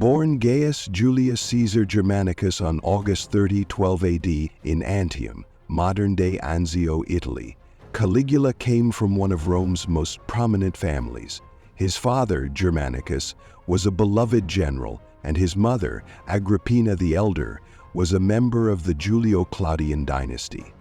Born Gaius Julius Caesar Germanicus on August 30, 12 AD in Antium, modern-day Anzio, Italy, Caligula came from one of Rome's most prominent families. His father, Germanicus, was a beloved general, and his mother, Agrippina the Elder, was a member of the Julio-Claudian dynasty.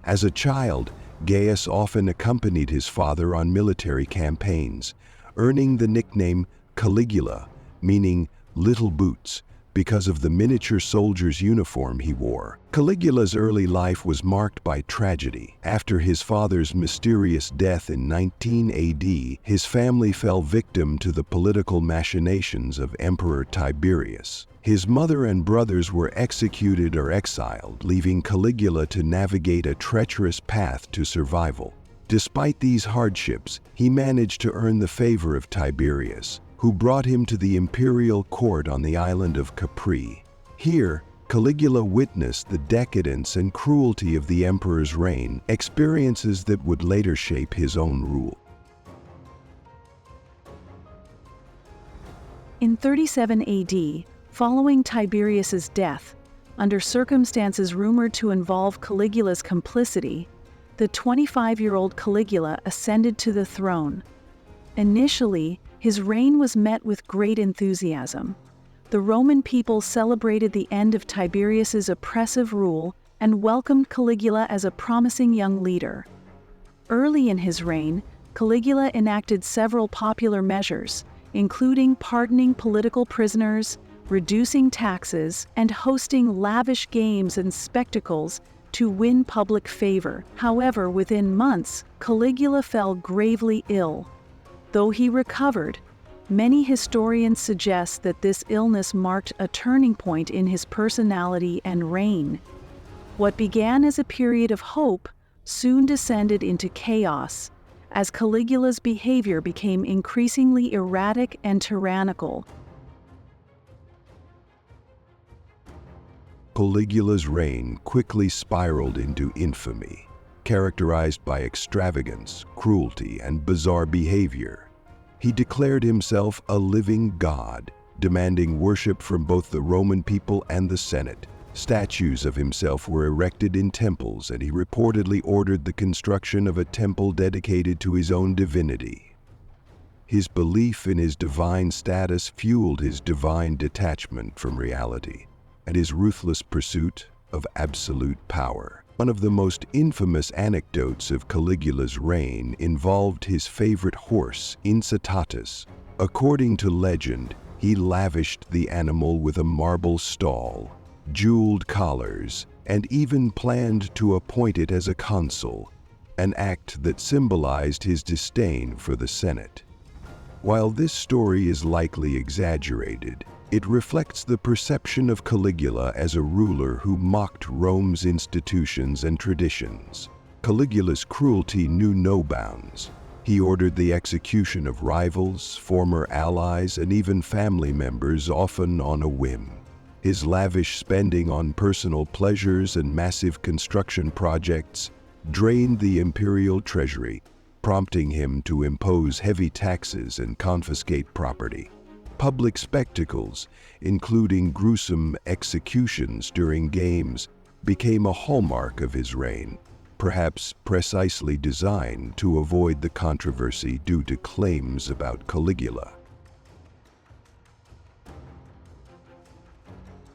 As a child, Gaius often accompanied his father on military campaigns, earning the nickname Caligula, meaning little boots, because of the miniature soldier's uniform he wore. Caligula's early life was marked by tragedy. After his father's mysterious death in 19 AD, his family fell victim to the political machinations of Emperor Tiberius. His mother and brothers were executed or exiled, leaving Caligula to navigate a treacherous path to survival. Despite these hardships, he managed to earn the favor of Tiberius, who brought him to the imperial court on the island of Capri. Here, Caligula witnessed the decadence and cruelty of the emperor's reign, experiences that would later shape his own rule. In 37 AD, following Tiberius's death, under circumstances rumored to involve Caligula's complicity, the 25-year-old Caligula ascended to the throne. Initially, his reign was met with great enthusiasm. The Roman people celebrated the end of Tiberius's oppressive rule and welcomed Caligula as a promising young leader. Early in his reign, Caligula enacted several popular measures, including pardoning political prisoners, reducing taxes, and hosting lavish games and spectacles to win public favor. However, within months, Caligula fell gravely ill. Though he recovered, many historians suggest that this illness marked a turning point in his personality and reign. What began as a period of hope soon descended into chaos, as Caligula's behavior became increasingly erratic and tyrannical. Caligula's reign quickly spiraled into infamy, characterized by extravagance, cruelty, and bizarre behavior. He declared himself a living god, demanding worship from both the Roman people and the Senate. Statues of himself were erected in temples, and he reportedly ordered the construction of a temple dedicated to his own divinity. His belief in his divine status fueled his divine detachment from reality and his ruthless pursuit of absolute power. One of the most infamous anecdotes of Caligula's reign involved his favorite horse, Incitatus. According to legend, he lavished the animal with a marble stall, jeweled collars, and even planned to appoint it as a consul, an act that symbolized his disdain for the Senate. While this story is likely exaggerated, it reflects the perception of Caligula as a ruler who mocked Rome's institutions and traditions. Caligula's cruelty knew no bounds. He ordered the execution of rivals, former allies, and even family members, often on a whim. His lavish spending on personal pleasures and massive construction projects drained the imperial treasury, prompting him to impose heavy taxes and confiscate property. Public spectacles, including gruesome executions during games, became a hallmark of his reign, perhaps precisely designed to avoid the controversy due to claims about Caligula.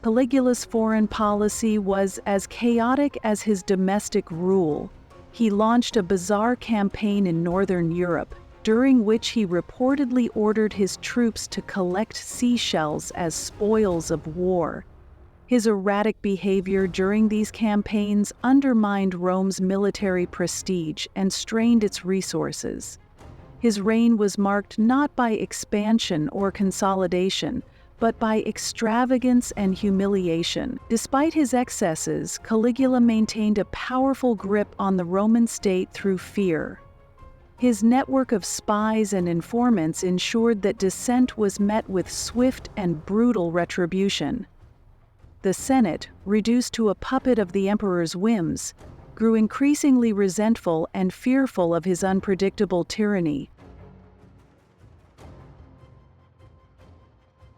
Caligula's foreign policy was as chaotic as his domestic rule. He launched a bizarre campaign in northern Europe, during which he reportedly ordered his troops to collect seashells as spoils of war. His erratic behavior during these campaigns undermined Rome's military prestige and strained its resources. His reign was marked not by expansion or consolidation, but by extravagance and humiliation. Despite his excesses, Caligula maintained a powerful grip on the Roman state through fear. His network of spies and informants ensured that dissent was met with swift and brutal retribution. The Senate, reduced to a puppet of the emperor's whims, grew increasingly resentful and fearful of his unpredictable tyranny.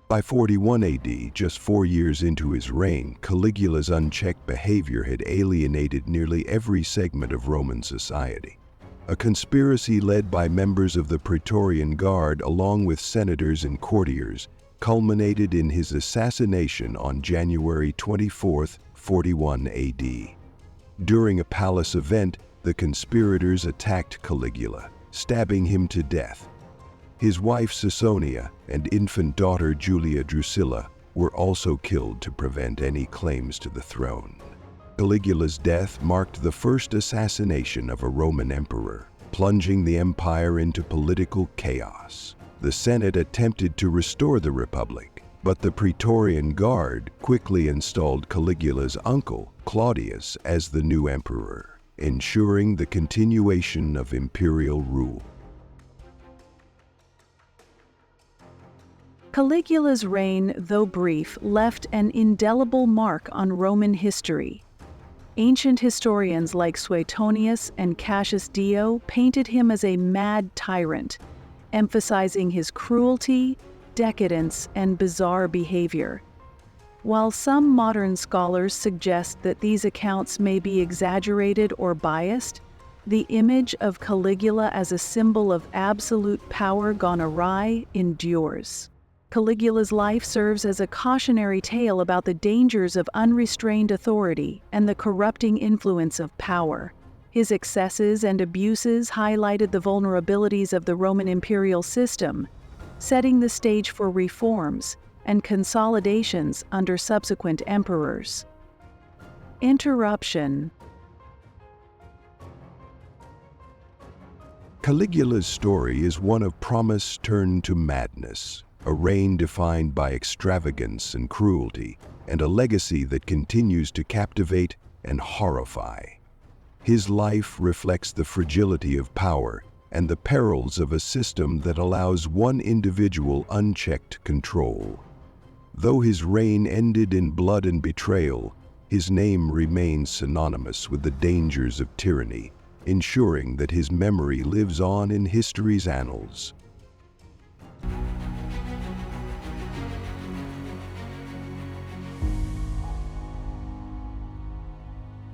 By 41 AD, just 4 years into his reign, Caligula's unchecked behavior had alienated nearly every segment of Roman society. A conspiracy led by members of the Praetorian Guard, along with senators and courtiers, culminated in his assassination on January 24, 41 AD. During a palace event, the conspirators attacked Caligula, stabbing him to death. His wife Caesonia and infant daughter Julia Drusilla were also killed to prevent any claims to the throne. Caligula's death marked the first assassination of a Roman emperor, plunging the empire into political chaos. The Senate attempted to restore the Republic, but the Praetorian Guard quickly installed Caligula's uncle, Claudius, as the new emperor, ensuring the continuation of imperial rule. Caligula's reign, though brief, left an indelible mark on Roman history. Ancient historians like Suetonius and Cassius Dio painted him as a mad tyrant, emphasizing his cruelty, decadence, and bizarre behavior. While some modern scholars suggest that these accounts may be exaggerated or biased, the image of Caligula as a symbol of absolute power gone awry endures. Caligula's life serves as a cautionary tale about the dangers of unrestrained authority and the corrupting influence of power. His excesses and abuses highlighted the vulnerabilities of the Roman imperial system, setting the stage for reforms and consolidations under subsequent emperors. Interruption. Caligula's story is one of promise turned to madness, a reign defined by extravagance and cruelty, and a legacy that continues to captivate and horrify. His life reflects the fragility of power and the perils of a system that allows one individual unchecked control. Though his reign ended in blood and betrayal, his name remains synonymous with the dangers of tyranny, ensuring that his memory lives on in history's annals.